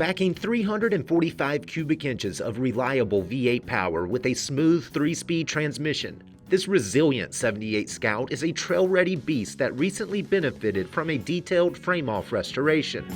packing 345 cubic inches of reliable V8 power with a smooth 3-speed transmission. This resilient 78 Scout is a trail-ready beast that recently benefited from a detailed frame-off restoration.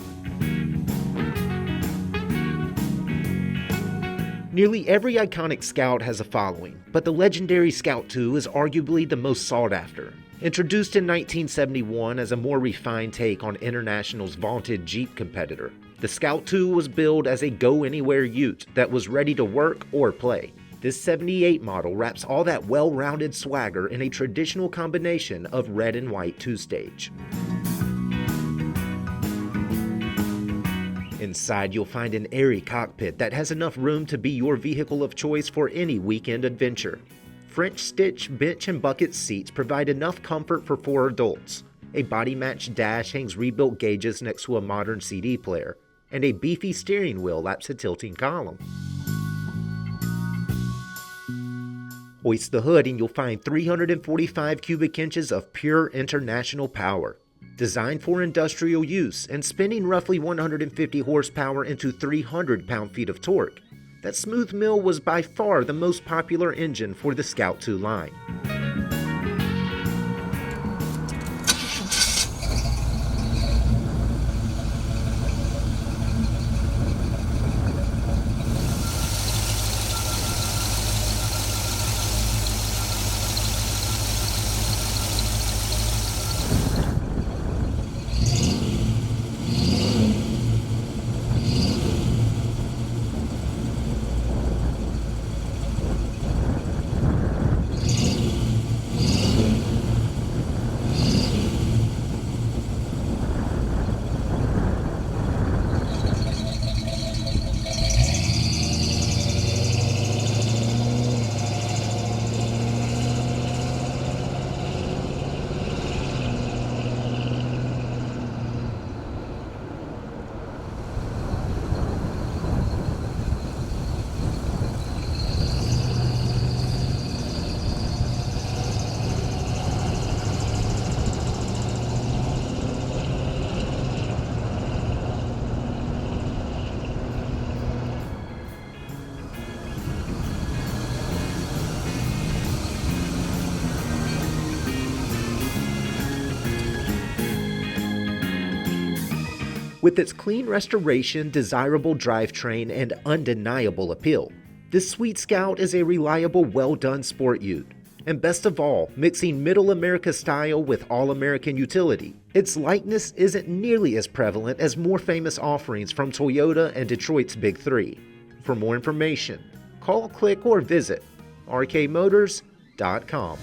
Nearly every iconic Scout has a following, but the legendary Scout II is arguably the most sought after. Introduced in 1971 as a more refined take on International's vaunted Jeep competitor, the Scout II was billed as a go-anywhere ute that was ready to work or play. This 78 model wraps all that well-rounded swagger in a traditional combination of red and white two-stage. Inside, you'll find an airy cockpit that has enough room to be your vehicle of choice for any weekend adventure. French stitch bench and bucket seats provide enough comfort for 4 adults. A body-matched dash hangs rebuilt gauges next to a modern CD player, and a beefy steering wheel laps a tilting column. Hoist the hood and you'll find 345 cubic inches of pure international power. Designed for industrial use and spinning roughly 150 horsepower into 300 pound-feet of torque, that smooth mill was by far the most popular engine for the Scout II line. With its clean restoration, desirable drivetrain, and undeniable appeal, this sweet Scout is a reliable, well-done sport ute. And best of all, mixing middle America style with all-American utility, its likeness isn't nearly as prevalent as more famous offerings from Toyota and Detroit's Big Three. For more information, call, click, or visit rkmotors.com.